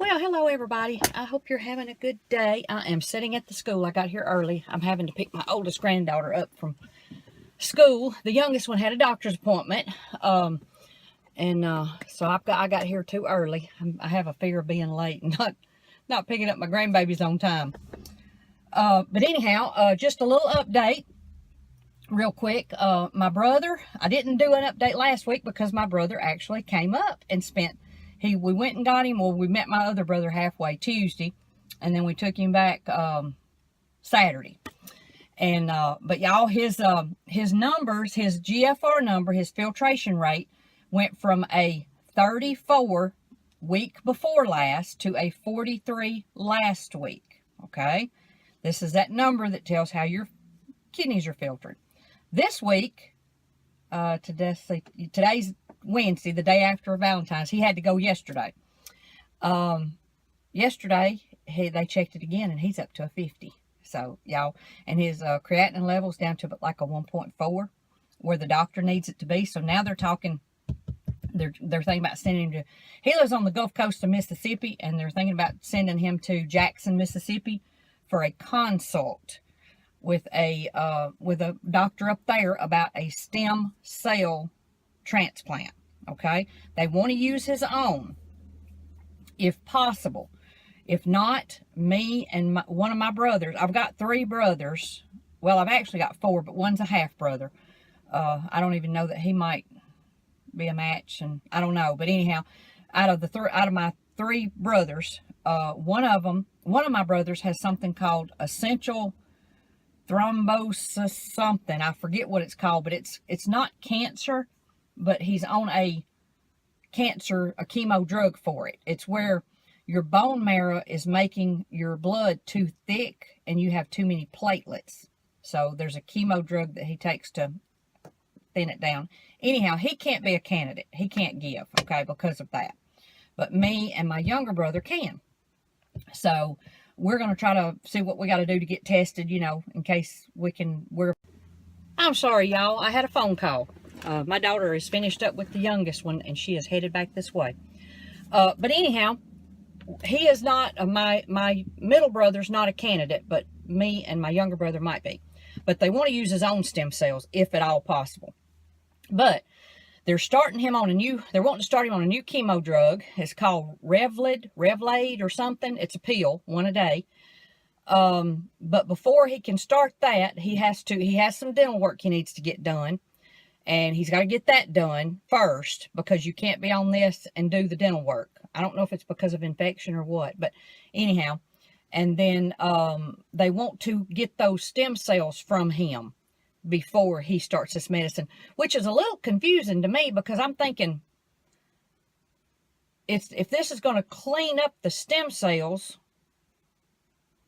Well, hello everybody. I hope you're having a good day. I am sitting at the school. I got here early. I'm having to pick my oldest granddaughter up from school. The youngest one had a doctor's appointment. So I got here too early. I have a fear of being late and not picking up my grandbabies on time. But anyhow, just a little update real quick. My brother, I didn't do an update last week because my brother actually came up and we went and got him. Well, we met my other brother halfway Tuesday, and then we took him back Saturday. And but y'all, his numbers, his GFR number, his filtration rate went from a 34 week before last to a 43 last week. Okay, this is that number that tells how your kidneys are filtered. This week, today's Wednesday, the day after Valentine's. He had to go yesterday. Yesterday, they checked it again, and he's up to a 50. So, y'all, and his creatinine level's down to like a 1.4, where the doctor needs it to be. So now they're thinking about sending him to, he lives on the Gulf Coast of Mississippi, and they're thinking about sending him to Jackson, Mississippi for a consult with a doctor up there about a stem cell transplant. Okay, they want to use his own if possible. If not, me and one of my brothers, I've got 3 brothers. Well, I've actually got 4, but one's a half brother. I don't even know that he might be a match, and I don't know. But anyhow, out of my 3 brothers, one of my brothers has something called essential thrombosis something. I forget what it's called, but it's not cancer, but he's on a chemo drug for it. It's where your bone marrow is making your blood too thick and you have too many platelets. So there's a chemo drug that he takes to thin it down. Anyhow, he can't be a candidate. He can't give, okay, because of that. But me and my younger brother can. So we're going to try to see what we got to do to get tested, in case I'm sorry, y'all. I had a phone call. My daughter is finished up with the youngest one, and she is headed back this way. But anyhow, he is not, my middle brother's not a candidate, but me and my younger brother might be. But they want to use his own stem cells, if at all possible. But they're wanting to start him on a new chemo drug. It's called Revlade or something. It's a pill, 1 a day. But before he can start that, he has some dental work he needs to get done. And he's got to get that done first, because you can't be on this and do the dental work. I don't know if it's because of infection or what, but anyhow. And then they want to get those stem cells from him before he starts this medicine, which is a little confusing to me, because I'm thinking, if this is going to clean up the stem cells,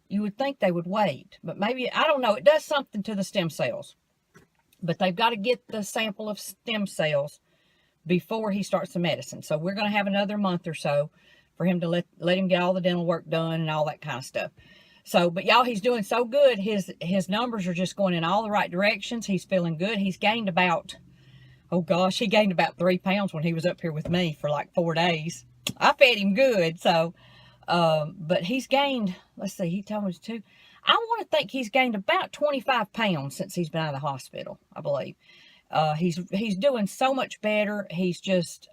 you would think they would wait. But maybe, I don't know, it does something to the stem cells. But they've got to get the sample of stem cells before he starts the medicine. So we're going to have another month or so for him to let him get all the dental work done and all that kind of stuff. So, but y'all, he's doing so good. His numbers are just going in all the right directions. He's feeling good. He's gained about, he gained about 3 pounds when he was up here with me for like 4 days. I fed him good. So, but he's gained, let's see, he told me to, I want to think he's gained about 25 pounds since he's been out of the hospital, I believe. He's doing so much better. He's just,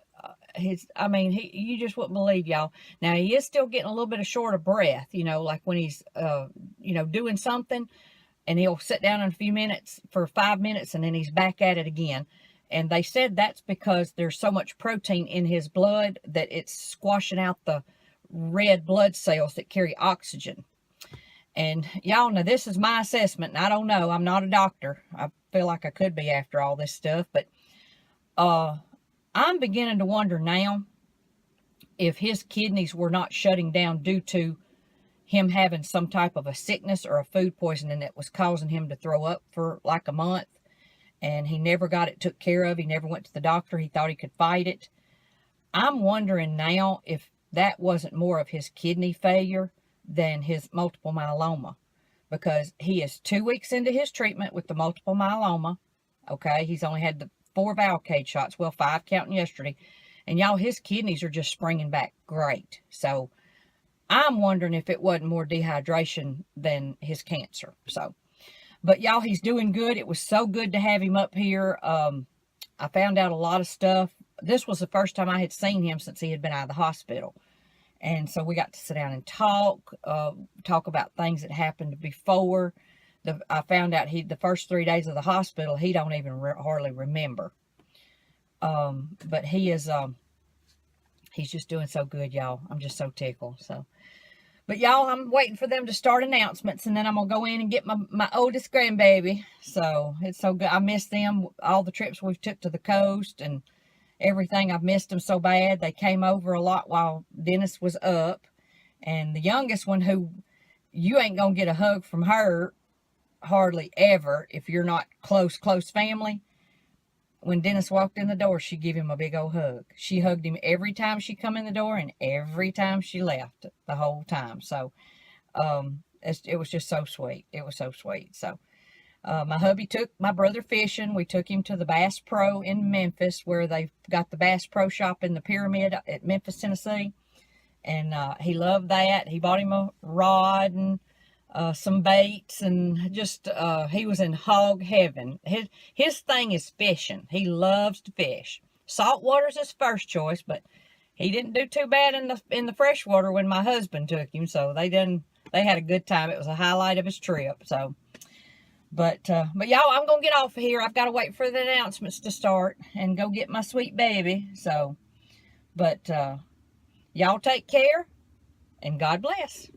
you just wouldn't believe, y'all. Now, he is still getting a little bit of short of breath, like when he's, doing something, and he'll sit down in a few minutes for 5 minutes, and then he's back at it again. And they said that's because there's so much protein in his blood that it's squashing out the red blood cells that carry oxygen. And y'all know, this is my assessment, and I don't know. I'm not a doctor. I feel like I could be after all this stuff, but I'm beginning to wonder now if his kidneys were not shutting down due to him having some type of a sickness or a food poisoning that was causing him to throw up for like a month, and he never got it took care of. He never went to the doctor. He thought he could fight it. I'm wondering now if that wasn't more of his kidney failure than his multiple myeloma, because he is 2 weeks into his treatment with the multiple myeloma. Okay, he's only had the 4 Velcade shots, well, 5 counting yesterday, and y'all, his kidneys are just springing back great. So I'm wondering if it wasn't more dehydration than his cancer. So, but y'all, he's doing good. It was so good to have him up here. I found out a lot of stuff. This was the first time I had seen him since he had been out of the hospital. And so we got to sit down and talk about things that happened before. I found out the first 3 days of the hospital, he don't even hardly remember. But he is, he's just doing so good, y'all. I'm just so tickled. So, but y'all, I'm waiting for them to start announcements, and then I'm gonna go in and get my oldest grandbaby. So it's so good. I miss them. All the trips we've took to the coast and everything. I've missed them so bad. They came over a lot while Dennis was up, and the youngest one, who you ain't gonna get a hug from her hardly ever if you're not close family. When Dennis walked in the door, she gave him a big old hug. She hugged him every time she come in the door and every time she left, the whole time. So it was just so sweet. It was so sweet. So my hubby took my brother fishing. We took him to the Bass Pro in Memphis, where they've got the Bass Pro shop in the Pyramid at Memphis, Tennessee. And he loved that. He bought him a rod and some baits, and just he was in hog heaven. His thing is fishing. He loves to fish. Saltwater's his first choice, but he didn't do too bad in the freshwater when my husband took him. So they had a good time. It was a highlight of his trip. So, but y'all, I'm gonna get off of here. I've got to wait for the announcements to start and go get my sweet baby. So, but y'all take care and God bless.